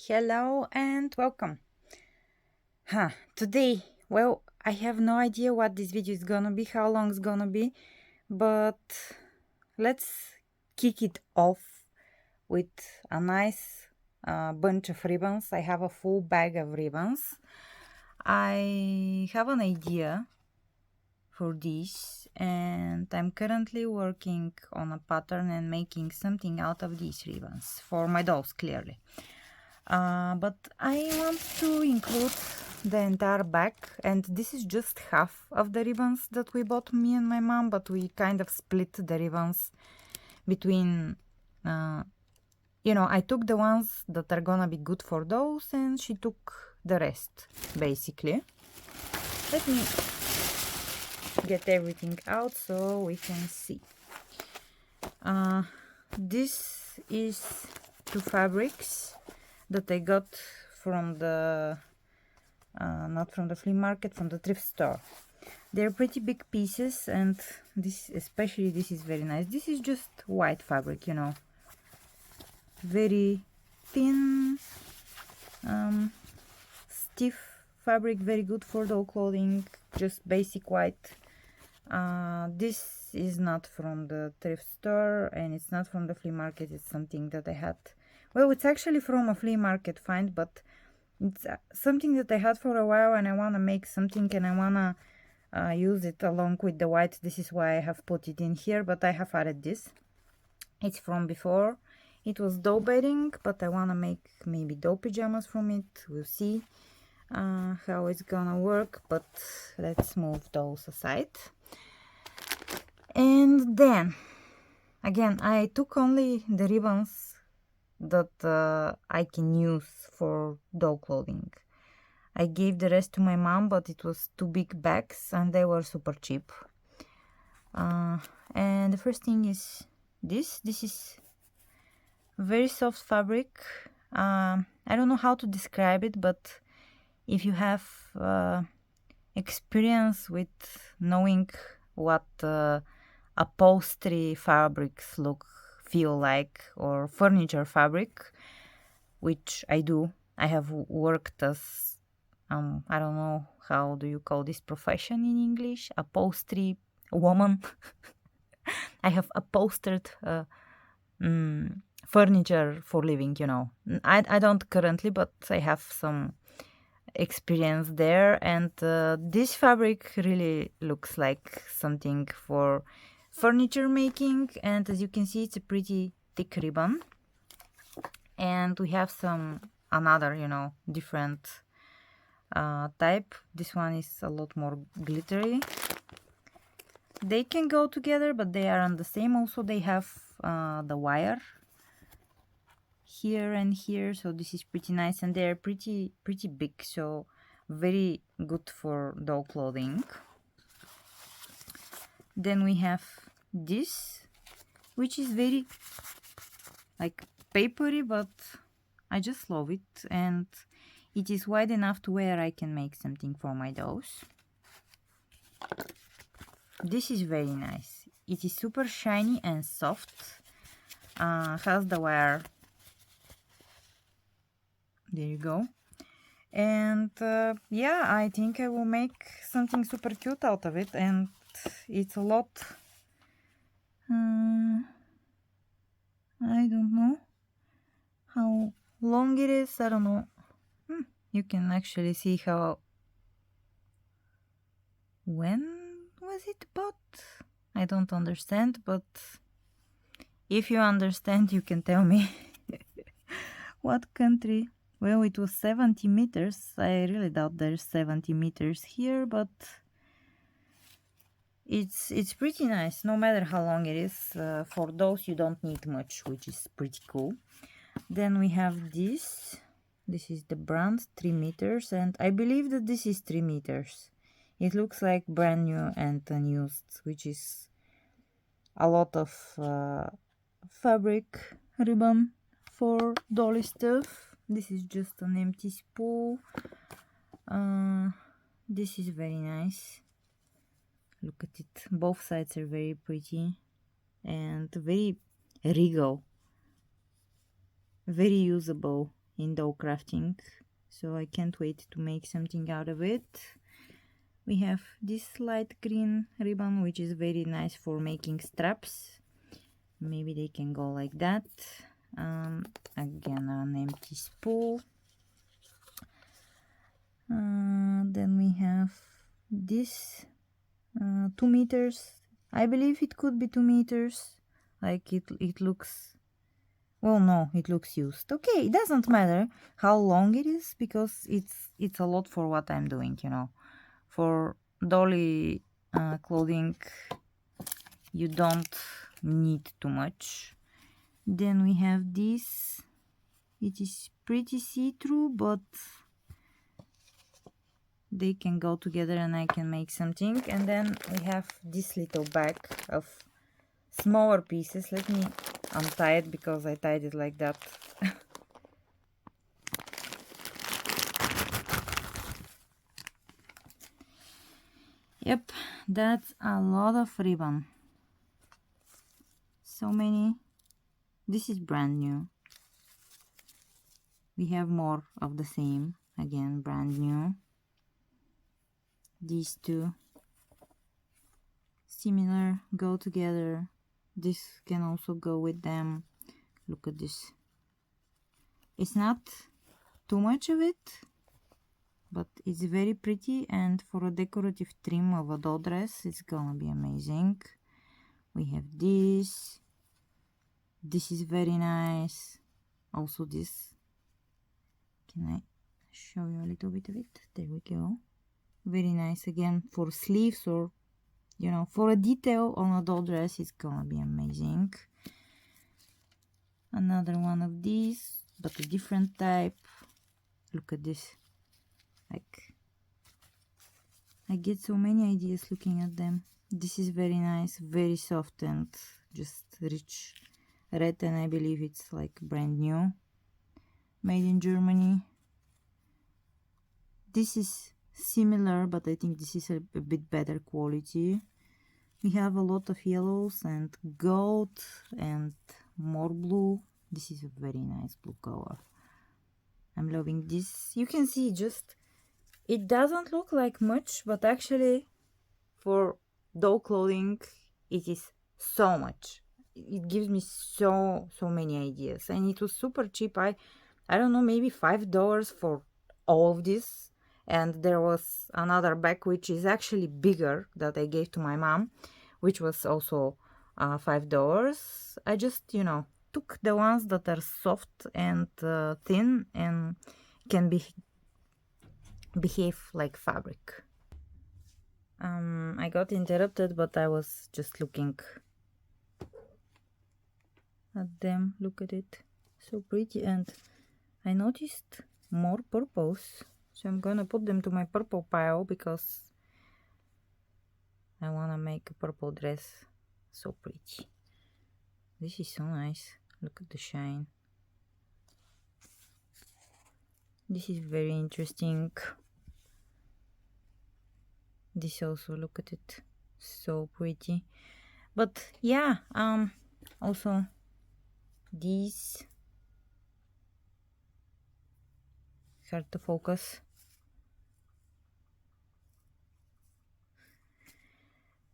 Hello and welcome. Today, well, I have no idea what this video is gonna be, how long it's gonna be, but let's kick it off with a nice bunch of ribbons. I have a full bag of ribbons. I have an idea for this, and I'm currently working on a pattern and making something out of these ribbons for my dolls, clearly. But I want to include the entire bag, and this is just half of the ribbons that we bought, me and my mom, but we kind of split the ribbons between I took the ones that are gonna be good for those, and she took the rest, basically. Let me get everything out so we can see. This is two fabrics that I got from the not from the flea market, from the thrift store. They're pretty big pieces, and this is very nice. This is just white fabric, very thin, stiff fabric, very good for doll clothing, just basic white. This is not from the thrift store, and it's not from the flea market. It's something that I had. Well, it's actually from a flea market find, but it's something that I had for a while, and I want to make something, and I want to use it along with the white. This is why I have put it in here, but I have added this. It's from before. It was doll bedding, but I want to make maybe doll pajamas from it. We'll see how it's gonna work, but let's move those aside. And then, again, I took only the ribbons that I can use for doll clothing. I gave the rest to my mom, but it was two big bags and they were super cheap. And the first thing is this is very soft fabric. I don't know how to describe it, but if you have experience with knowing what upholstery fabrics feel like, or furniture fabric, which I do. I have worked as I don't know, how do you call this profession in English? Upholstery woman. I have upholstered furniture for living, I don't currently, but I have some experience there, and this fabric really looks like something for furniture making, and as you can see, it's a pretty thick ribbon. And we have another different type. This one is a lot more glittery. They can go together, but they are on the same. Also, they have the wire here and here, so this is pretty nice, and they're pretty big, so very good for doll clothing. Then we have this, which is very like papery, but I just love it, and it is wide enough to where I can make something for my dolls. This is very nice. It is super shiny and soft. Has the wire. There you go. And yeah, I think I will make something super cute out of it, and it's a lot. I don't know how long it is. I don't know. You can actually see when was it bought? I don't understand, but if you understand, you can tell me. What country? Well, it was 70 meters. I really doubt there's 70 meters here, but it's pretty nice. No matter how long it is, for those you don't need much, which is pretty cool. Then we have this. This is the brand, 3 meters, and I believe that this is 3 meters. It looks like brand new and unused, which is a lot of fabric ribbon for dolly stuff. This is just an empty spool. This is very nice. Look at it. Both sides are very pretty and very regal. Very usable in dough crafting, so I can't wait to make something out of it. We have this light green ribbon, which is very nice for making straps. Maybe they can go like that. Again, an empty spool. Then we have this 2 meters. I believe it could be 2 meters. Like it looks, well, no, it looks used. Okay, it doesn't matter how long it is, because it's a lot for what I'm doing, you know. For dolly clothing, you don't need too much. Then we have this. It is pretty see-through, but they can go together and I can make something. And then we have this little bag of smaller pieces. Let me untie it because I tied it like that. Yep, that's a lot of ribbon. So many. This is brand new. We have more of the same, again brand new. These two similar, go together. This can also go with them. Look at this. It's not too much of it, but it's very pretty, and for a decorative trim of a doll dress, it's gonna be amazing. We have this. This is very nice. Also this. Can I show you a little bit of it? There we go. Very nice, again for sleeves, or you know, for a detail on a doll dress, it's gonna be amazing. Another one of these, but a different type. Look at this. Like, I get so many ideas looking at them. This is very nice, very soft and just rich red, and I believe it's like brand new, made in Germany. This is similar, but I think this is a bit better quality. We have a lot of yellows and gold and more blue. This is a very nice blue color. I'm loving this. You can see, just it doesn't look like much, but actually for doll clothing it is so much. It gives me so many ideas, and it was super cheap. I don't know, maybe $5 for all of this. And there was another bag which is actually bigger that I gave to my mom, which was also $5. I just, you know, took the ones that are soft and thin and can behave like fabric. I got interrupted, but I was just looking at them. Look at it, so pretty. And I noticed more purples, so I'm gonna put them to my purple pile because I wanna make a purple dress. So pretty. This is so nice. Look at the shine. This is very interesting. This also, look at it, so pretty. But yeah, also these, hard to focus.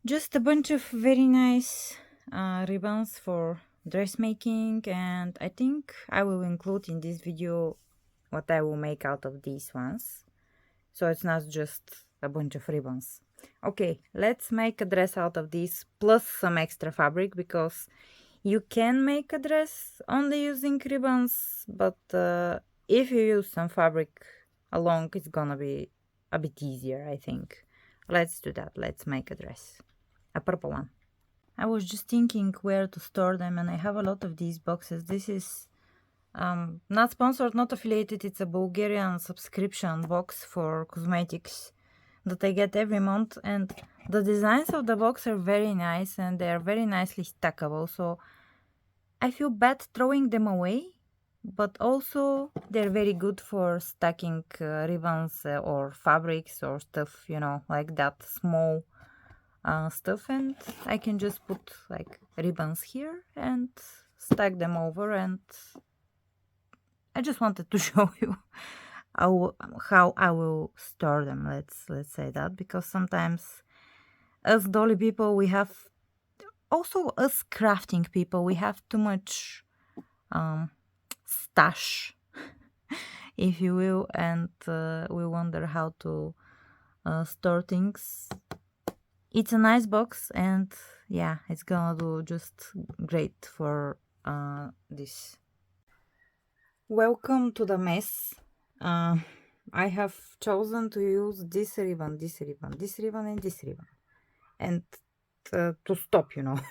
Just a bunch of very nice ribbons for dressmaking, and I think I will include in this video what I will make out of these ones, so it's not just a bunch of ribbons. Okay, let's make a dress out of these plus some extra fabric, because you can make a dress only using ribbons, but if you use some fabric along, it's gonna be a bit easier, I think. Let's do that. Let's make a dress, a purple one. I was just thinking where to store them, and I have a lot of these boxes. This is not sponsored, not affiliated. It's a Bulgarian subscription box for cosmetics that I get every month, and the designs of the box are very nice and they are very nicely stackable, so I feel bad throwing them away, but also they're very good for stacking ribbons or fabrics or stuff, you know, like that small stuff, and I can just put like ribbons here and stack them over, and I just wanted to show you how I will store them. Let's say that, because sometimes us dolly people, we have, also us crafting people, we have too much stash, if you will, and we wonder how to store things. It's a nice box, and yeah, it's gonna do just great for this. Welcome to the mess. I have chosen to use this ribbon, this ribbon, this ribbon, and this ribbon, and to stop, not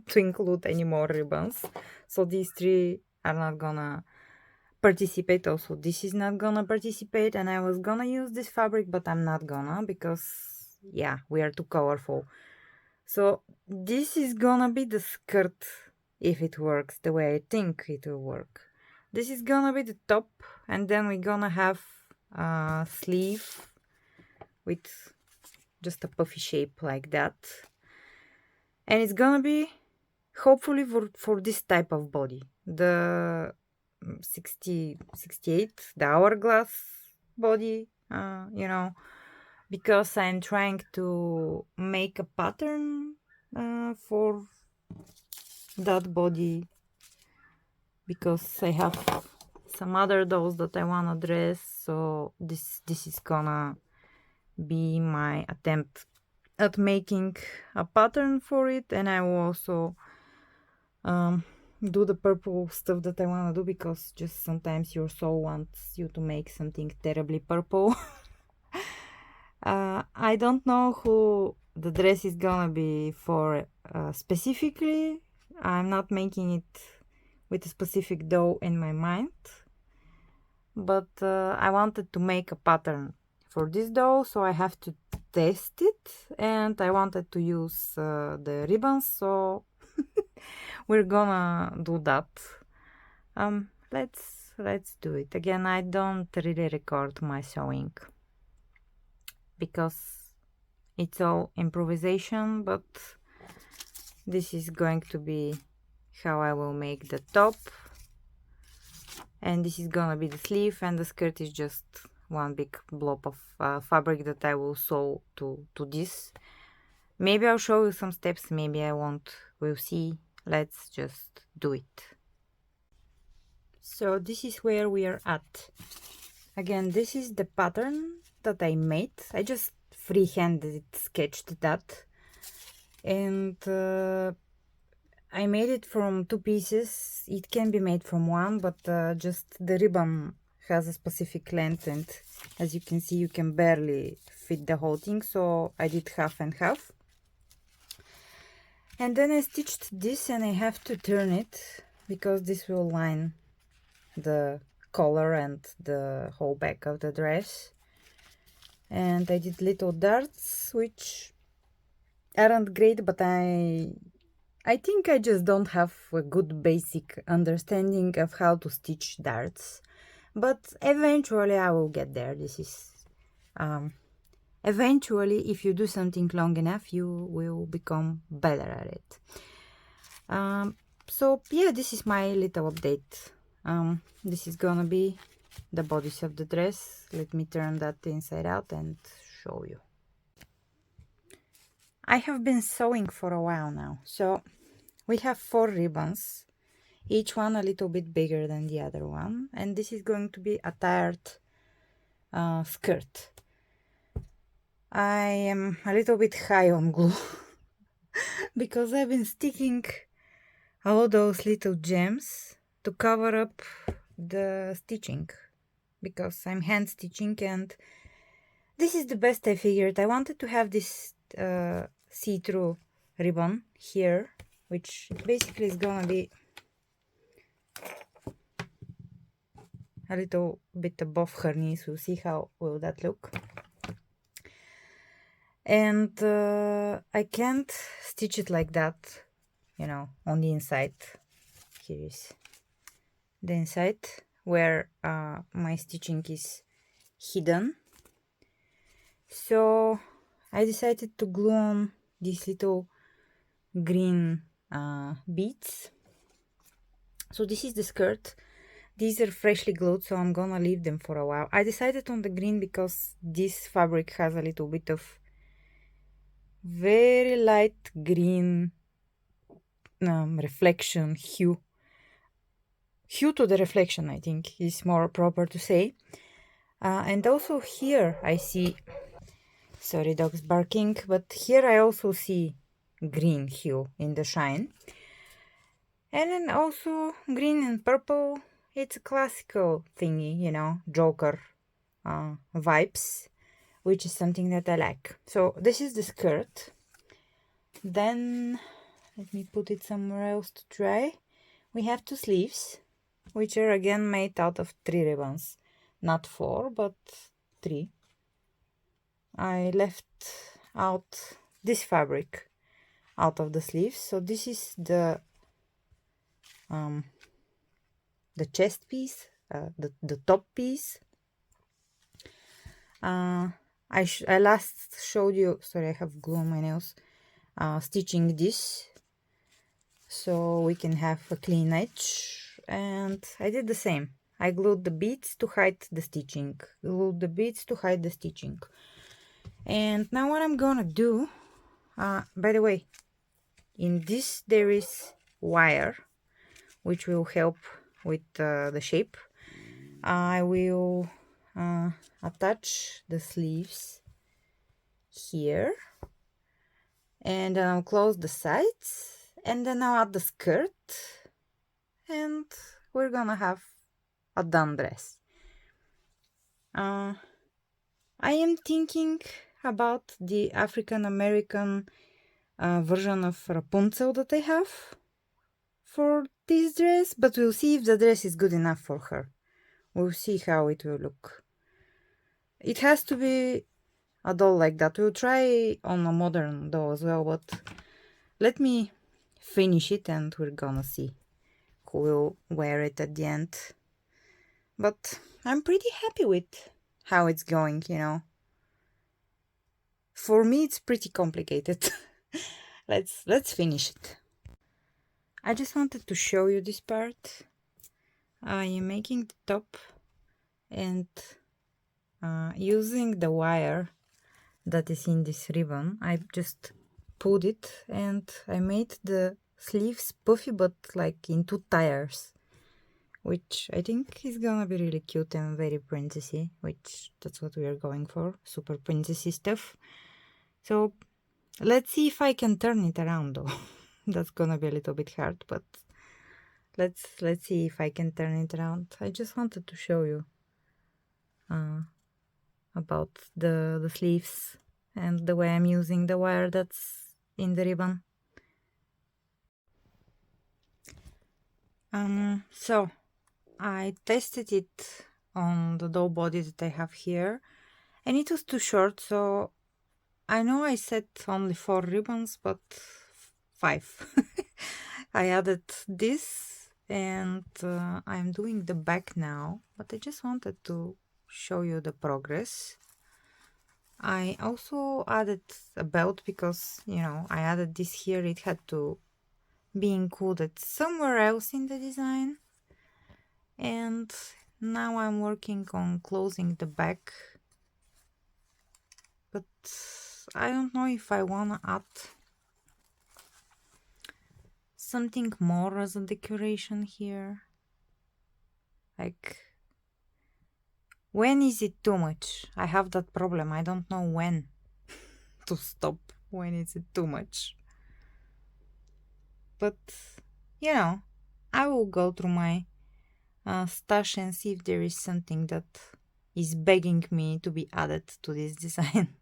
to include any more ribbons. So these three are not gonna participate. Also, this is not gonna participate, and I was gonna use this fabric, but I'm not gonna, because yeah, we are too colorful. So this is gonna be the skirt, if it works the way I think it will work. This is gonna be the top, and then we're gonna have a sleeve with just a puffy shape like that. And it's gonna be hopefully for this type of body. The 68, the hourglass body, because I'm trying to make a pattern for that body, because I have some other dolls that I wanna dress. So this is gonna be my attempt at making a pattern for it, and I will also do the purple stuff that I want to do, because just sometimes your soul wants you to make something terribly purple. I don't know who the dress is gonna be for specifically. I'm not making it with a specific doll in my mind, but I wanted to make a pattern for this doll, so I have to test it, and I wanted to use the ribbons, so we're gonna do that. Let's do it. Again, I don't really record my sewing because it's all improvisation, but this is going to be how I will make the top, and this is gonna be the sleeve, and the skirt is just one big blob of fabric that I will sew to this. Maybe I'll show you some steps, maybe I won't, we'll see. Let's just do it. So this is where we are at. Again, this is the pattern that I made. I just freehanded sketched that, and I made it from 2 pieces. It can be made from 1, but just the ribbon has a specific length, and as you can see, you can barely fit the whole thing, so I did half and half. And then I stitched this, and I have to turn it because this will line the collar and the whole back of the dress. And I did little darts, which aren't great, but I think I just don't have a good basic understanding of how to stitch darts, but eventually I will get there. This is eventually, if you do something long enough, you will become better at it. So yeah, this is my little update. This is gonna be the bodice of the dress. Let me turn that inside out and show you. I have been sewing for a while now, so we have 4 ribbons, each one a little bit bigger than the other one, and this is going to be a tired skirt. I am a little bit high on glue because I've been sticking all those little gems to cover up the stitching, because I'm hand stitching, and this is the best I figured. I wanted to have this see-through ribbon here, which basically is gonna be a little bit above her knees. We'll see how will that look. And I can't stitch it like that, on the inside. Here is the inside where my stitching is hidden. So I decided to glue on these little green beads. So this is the skirt. These are freshly glued, so I'm gonna leave them for a while. I decided on the green because this fabric has a little bit of very light green reflection hue. Hue to the reflection, I think, is more proper to say. And also here I see, sorry dogs barking, but here I also see green hue in the shine. And then also green and purple, it's a classical thingy, you know, Joker vibes, which is something that I like. So this is the skirt. Then let me put it somewhere else to dry. We have two sleeves, which are again made out of 3 ribbons. Not 4, but 3. I left out this fabric out of the sleeves. So this is the chest piece, the top piece. I last showed you, sorry I have glue on my nails, stitching this so we can have a clean edge, and I did the same. I glued the beads to hide the stitching, glued the beads to hide the stitching. And now what I'm gonna do, by the way, in this there is wire which will help with the shape. I will attach the sleeves here, and then I'll close the sides, and then I'll add the skirt, and we're gonna have a done dress. I am thinking about the African American version of Rapunzel that I have for this dress, but we'll see if the dress is good enough for her. We'll see how it will look. It has to be a doll like that. We'll try on a modern doll as well, but let me finish it and we're gonna see who will wear it at the end. But I'm pretty happy with how it's going, you know. For me it's pretty complicated. Let's finish it. I just wanted to show you this part. I am making the top and using the wire that is in this ribbon, I just pulled it and I made the sleeves puffy but like in 2 tiers, which I think is gonna be really cute and very princessy, which that's what we are going for, super princessy stuff. So let's see if I can turn it around though. That's gonna be a little bit hard, but let's see if I can turn it around. I just wanted to show you about the sleeves and the way I'm using the wire that's in the ribbon. So I tested it on the doll body that I have here, and it was too short, so I know I set only 4 ribbons, but 5. I added this, and I'm doing the back now, but I just wanted to show you the progress. I also added a belt because, you know, I added this here. It had to be included somewhere else in the design. And now I'm working on closing the back. But I don't know if I wanna add something more as a decoration here. Like, when is it too much? I have that problem. I don't know when to stop. When is it too much? But, you know, I will go through my stash and see if there is something that is begging me to be added to this design.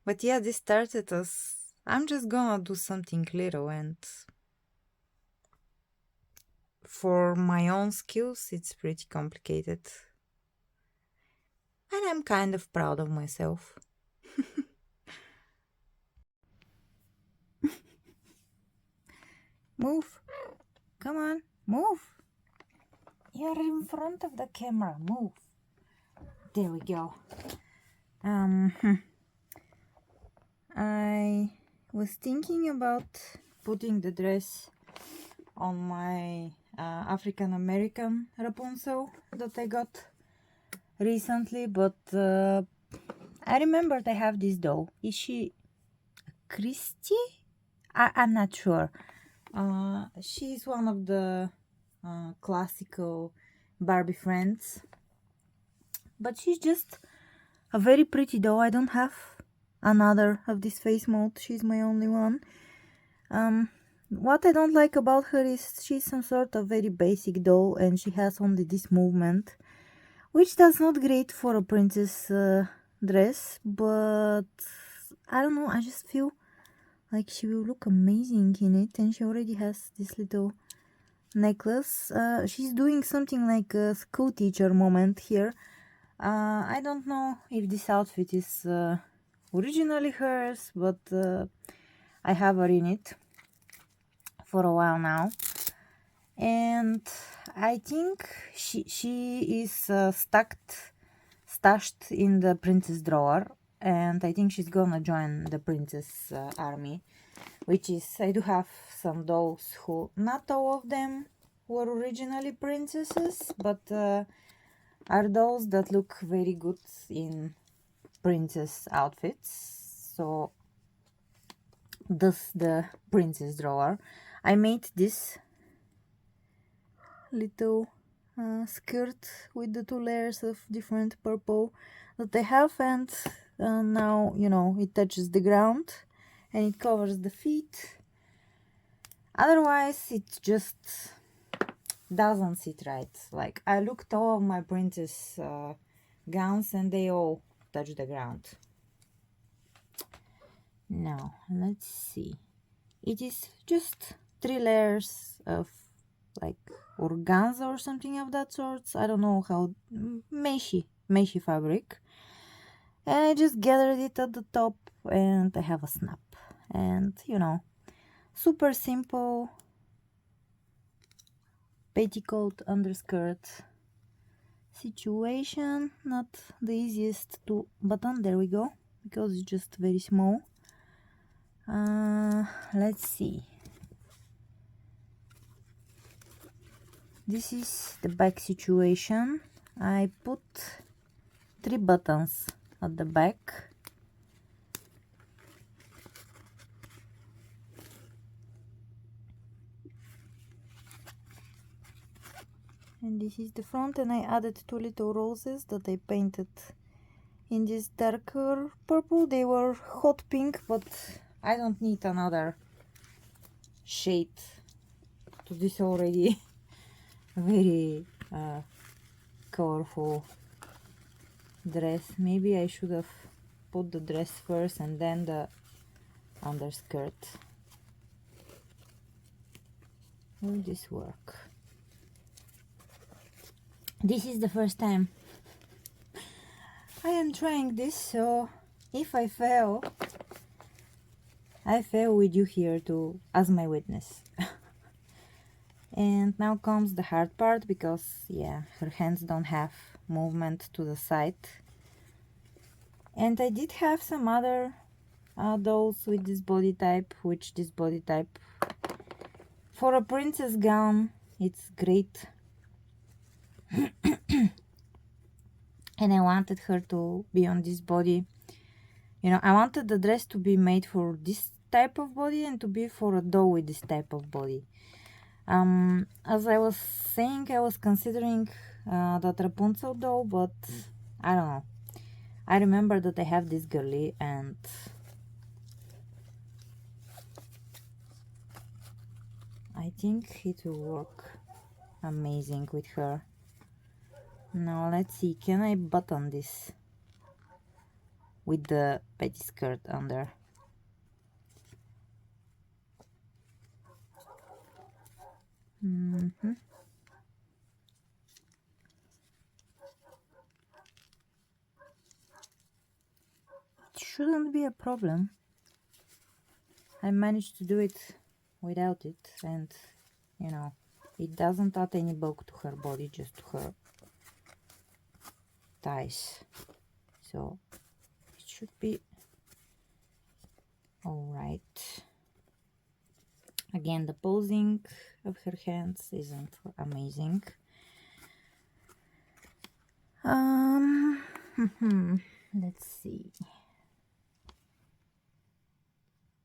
But yeah, this started as I'm just gonna do something little, and for my own skills it's pretty complicated. And I'm kind of proud of myself. Move. Come on, move. You're in front of the camera. Move. There we go. I was thinking about putting the dress on my African American Rapunzel that I got recently, but I remembered I have this doll. Is she Christy? I'm not sure. She's one of the classical Barbie friends, but she's just a very pretty doll. I don't have another of this face mold. She's my only one. What I don't like about her is she's some sort of very basic doll and she has only this movement, which does not great for a princess dress, but I don't know, I just feel like she will look amazing in it, and she already has this little necklace. She's doing something like a school teacher moment here. I don't know if this outfit is originally hers, but I have her in it for a while now, and I think she is stashed in the princess drawer, and I think she's gonna join the princess army, which is, I do have some dolls who, not all of them were originally princesses, but are dolls that look very good in princess outfits. So this the princess drawer. I made this little skirt with the 2 layers of different purple that I have, and now, you know, it touches the ground and it covers the feet. Otherwise it just doesn't sit right. Like, I looked all of my princess gowns and they all touch the ground. Now let's see, it is just 3 layers of like organza or something of that sort. I don't know how, meshy fabric, and I just gathered it at the top and I have a snap, and you know, super simple petticoat underskirt situation. Not the easiest to button, there we go, because it's just very small. Let's see, this is the back situation. I put 3 buttons at the back, and this is the front, and I added 2 little roses that I painted in this darker purple. They were hot pink, but I don't need another shade to this already very colorful dress. Maybe I should have put the dress first and then the underskirt. Will this work? This is the first time I am trying this, so if I fail, I fail with you here to as my witness. And now comes the hard part, because yeah, her hands don't have movement to the side. And I did have some other dolls with this body type, which this body type for a princess gown, it's great. And I wanted her to be on this body. You know, I wanted the dress to be made for this type of body and to be for a doll with this type of body. As I was saying, I was considering that Rapunzel doll, but I don't know. I remember that I have this girly, and I think it will work amazing with her. Now let's see, can I button this with the pettiskirt under? It shouldn't be a problem. I managed to do it without it, and you know, it doesn't add any bulk to her body, just to her thighs, so it should be all right. Again, the posing of her hands isn't amazing. Let's see.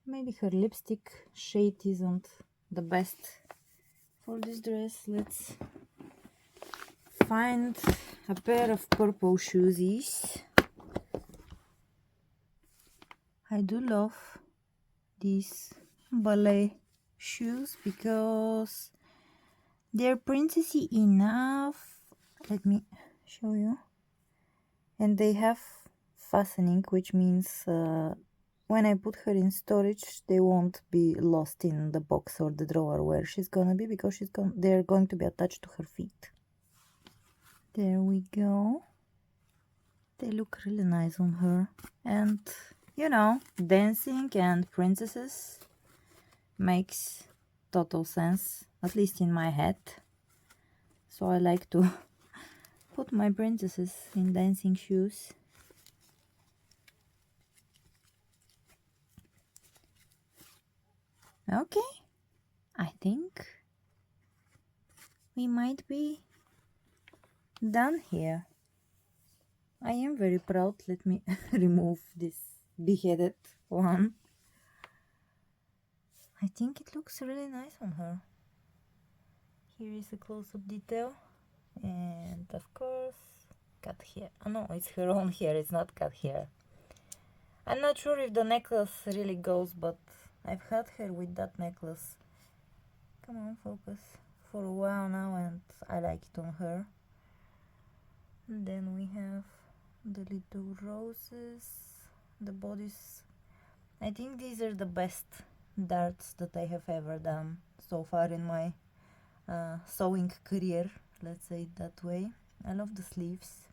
Maybe her lipstick shade isn't the best for this dress. Let's find a pair of purple shoesies. I do love these ballet shoes because they're princessy enough. Let me show you. And they have fastening, which means when I put her in storage, they won't be lost in the box or the drawer where she's gonna be, because they're going to be attached to her feet. There we go. They look really nice on her. And you know, dancing and princesses makes total sense, at least in my head. So I like to put my princesses in dancing shoes. Okay, I think we might be done here. I am very proud. Let me remove this beheaded one. I think it looks really nice on her. Here is a close-up detail. And of course, cut hair. Oh no, it's her own hair, it's not cut hair. I'm not sure if the necklace really goes, but I've had her with that necklace. Come on, focus. For a while now, and I like it on her. And then we have the little roses, the bodies. I think these are the best darts that I have ever done so far in my sewing career, let's say it that way. I love the sleeves,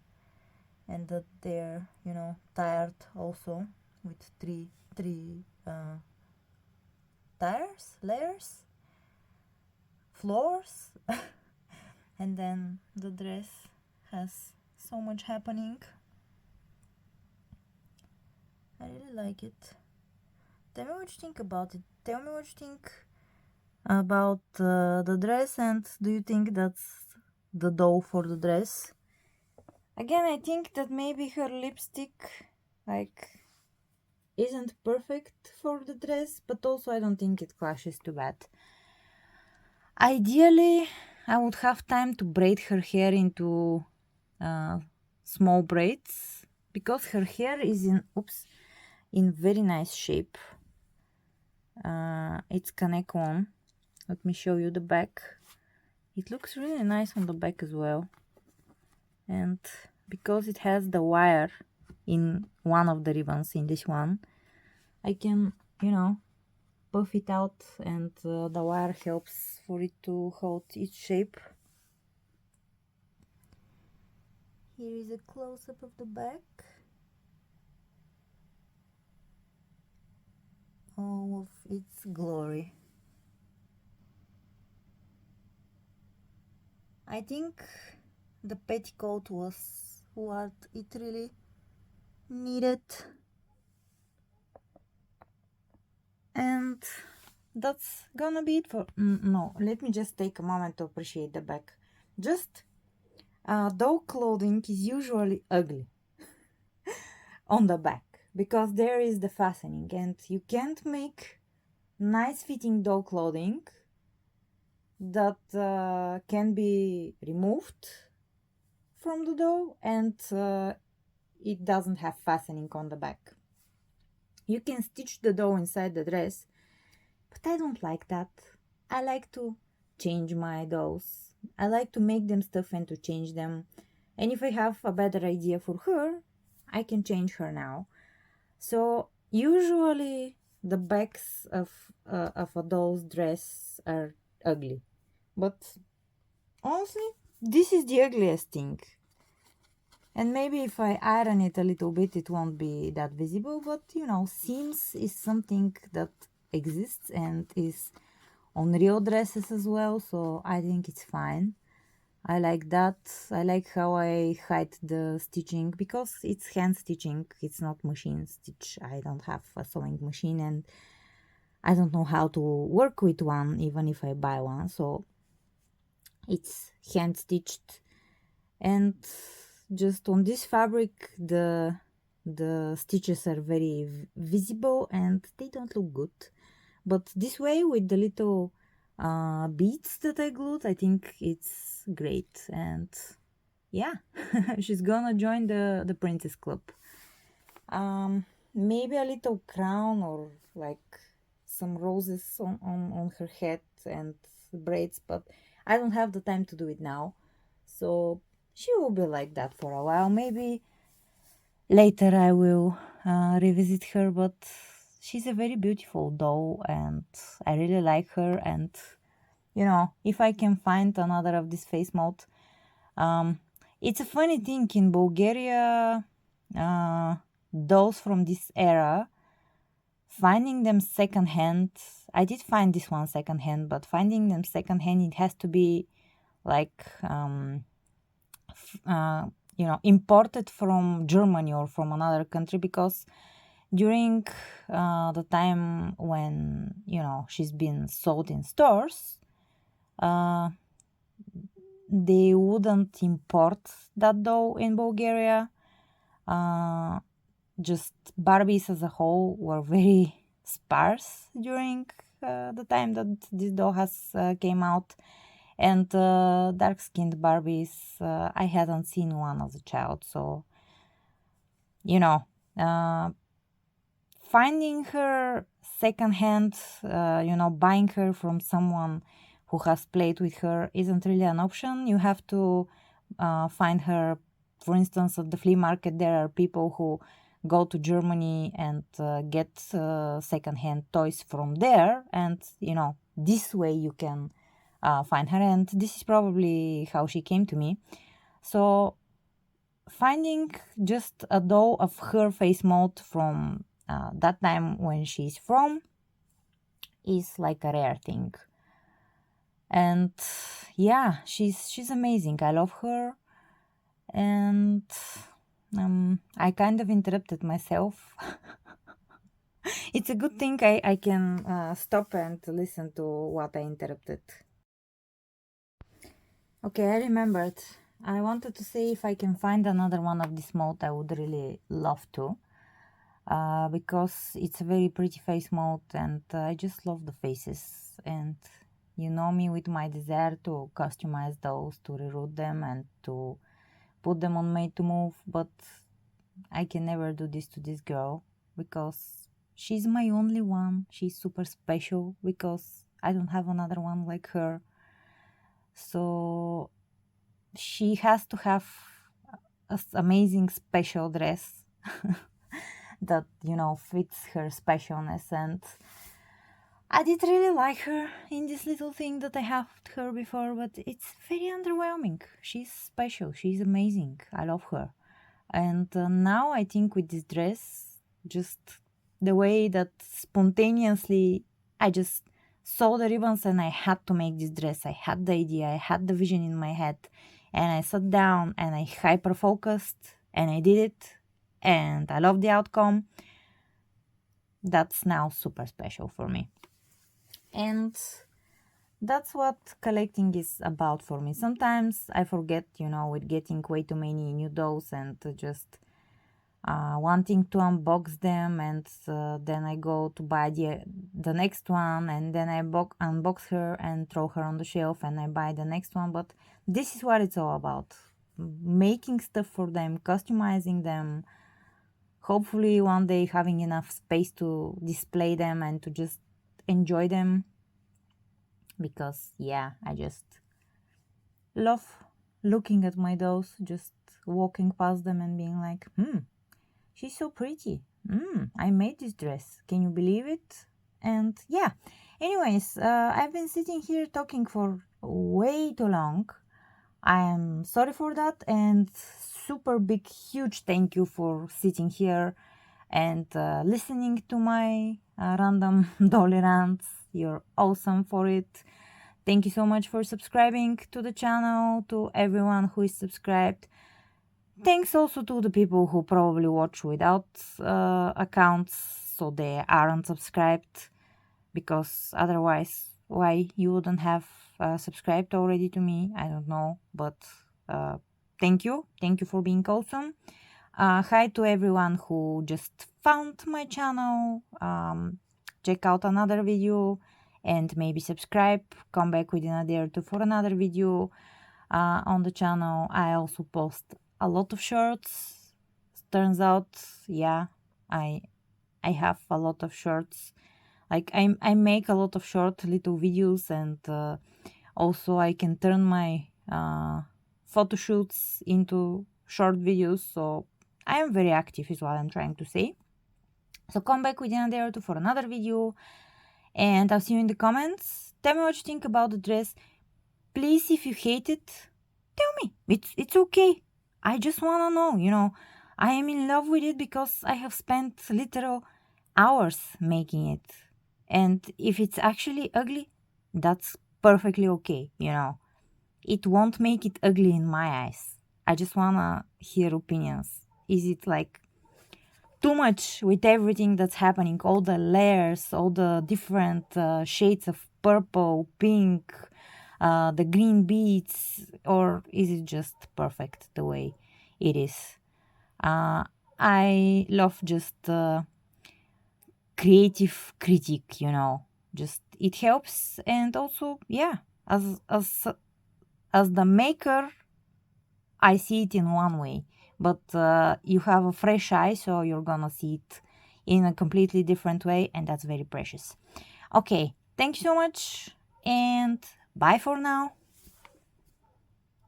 and that they're, you know, tired also with three layers, floors. And then the dress has so much happening. I really like it. Tell me what you think about it. Tell me what you think about the dress, and do you think that's the doll for the dress? Again, I think that maybe her lipstick isn't perfect for the dress, but also I don't think it clashes too bad. Ideally, I would have time to braid her hair into small braids, because her hair is in very nice shape. It's Kaneko. Let me show you the back. It looks really nice on the back as well. And because it has the wire in one of the ribbons, in this one, I can, you know, puff it out, and the wire helps for it to hold its shape. Here is a close-up of the back. All of its glory. I think the petticoat was what it really needed. And that's gonna be it for... no, let me just take a moment to appreciate the back. Just doll clothing is usually ugly on the back, because there is the fastening, and you can't make nice fitting doll clothing that can be removed from the doll, and it doesn't have fastening on the back. You can stitch the doll inside the dress, but I don't like that. I like to change my dolls. I like to make them stuff and to change them. And if I have a better idea for her, I can change her now. So usually the backs of a doll's dress are ugly. But honestly, this is the ugliest thing. And maybe if I iron it a little bit, it won't be that visible. But, you know, seams is something that exists and is on real dresses as well. So I think it's fine. I like that. I like how I hide the stitching, because it's hand stitching. It's not machine stitch. I don't have a sewing machine, and I don't know how to work with one even if I buy one, so it's hand stitched. And just on this fabric the stitches are very visible and they don't look good, but this way with the little beads that I glued, I think it's great. And yeah, she's gonna join the princess club. Maybe a little crown or like some roses on her head and braids, but I don't have the time to do it now, so she will be like that for a while. Maybe later I will revisit her, but she's a very beautiful doll and I really like her. And you know, if I can find another of this face mold, um, it's a funny thing in Bulgaria, dolls from this era, finding them secondhand. I did find this one secondhand, but finding them secondhand, it has to be like you know, imported from Germany or from another country, because during the time when, you know, she's been sold in stores, uh, they wouldn't import that doll in Bulgaria. Just Barbies as a whole were very sparse during the time that this doll has came out. And dark-skinned Barbies, I hadn't seen one as a child, so you know, finding her secondhand, you know, buying her from someone who has played with her isn't really an option. You have to find her, for instance, at the flea market. There are people who go to Germany and get secondhand toys from there, and you know, this way you can find her. And this is probably how she came to me. So finding just a doll of her face mold from that time when she's from is like a rare thing. And yeah, she's amazing. I love her. And I kind of interrupted myself. It's a good thing I can stop and listen to what I interrupted. Okay, I remembered. I wanted to say if I can find another one of this mold, I would really love to. Because it's a very pretty face mold and I just love the faces. And you know me with my desire to customize those, to reroute them and to put them on Made to Move, but I can never do this to this girl because she's my only one. She's super special because I don't have another one like her. So she has to have an amazing special dress that, you know, fits her specialness. And I did really like her in this little thing that I have her before, but it's very underwhelming. She's special, she's amazing, I love her. And now I think with this dress, just the way that spontaneously I just saw the ribbons and I had to make this dress. I had the idea, I had the vision in my head, and I sat down and I hyper focused and I did it, and I love the outcome. That's now super special for me. And that's what collecting is about for me. Sometimes I forget, you know, with getting way too many new dolls and just wanting to unbox them, and then I go to buy the next one, and then I unbox her and throw her on the shelf and I buy the next one. But this is what it's all about. Making stuff for them, customizing them, hopefully one day having enough space to display them and to just enjoy them. Because yeah, I just love looking at my dolls, just walking past them and being like, she's so pretty. I made this dress. Can you believe it? And yeah, anyways, I've been sitting here talking for way too long. I am sorry for that, and super big, huge thank you for sitting here and listening to my random dolly rants. You're awesome for it. Thank you so much for subscribing to the channel, to everyone who is subscribed. Thanks also to the people who probably watch without accounts, so they aren't subscribed. because otherwise, why you wouldn't have subscribed already to me, I don't know. But thank you for being awesome. Hi to everyone who just found my channel. Check out another video and maybe subscribe. Come back within a day or two for another video on the channel. I also post a lot of shorts. Turns out, yeah, I have a lot of shorts. Like I make a lot of short little videos, and also I can turn my photo shoots into short videos. So I am very active is what I'm trying to say. So come back within a day or two for another video, and I'll see you in the comments. Tell me what you think about the dress. Please, if you hate it, tell me. It's okay. I just wanna know, I am in love with it because I have spent literal hours making it. And if it's actually ugly, that's perfectly okay, It won't make it ugly in my eyes. I just wanna hear opinions. Is it like too much with everything that's happening? All the layers, all the different shades of purple, pink, the green beads, or is it just perfect the way it is? I love just creative critique, just it helps. And also, yeah, as the maker, I see it in one way, but you have a fresh eye, so you're gonna see it in a completely different way, and that's very precious. Okay, thank you so much, and bye for now.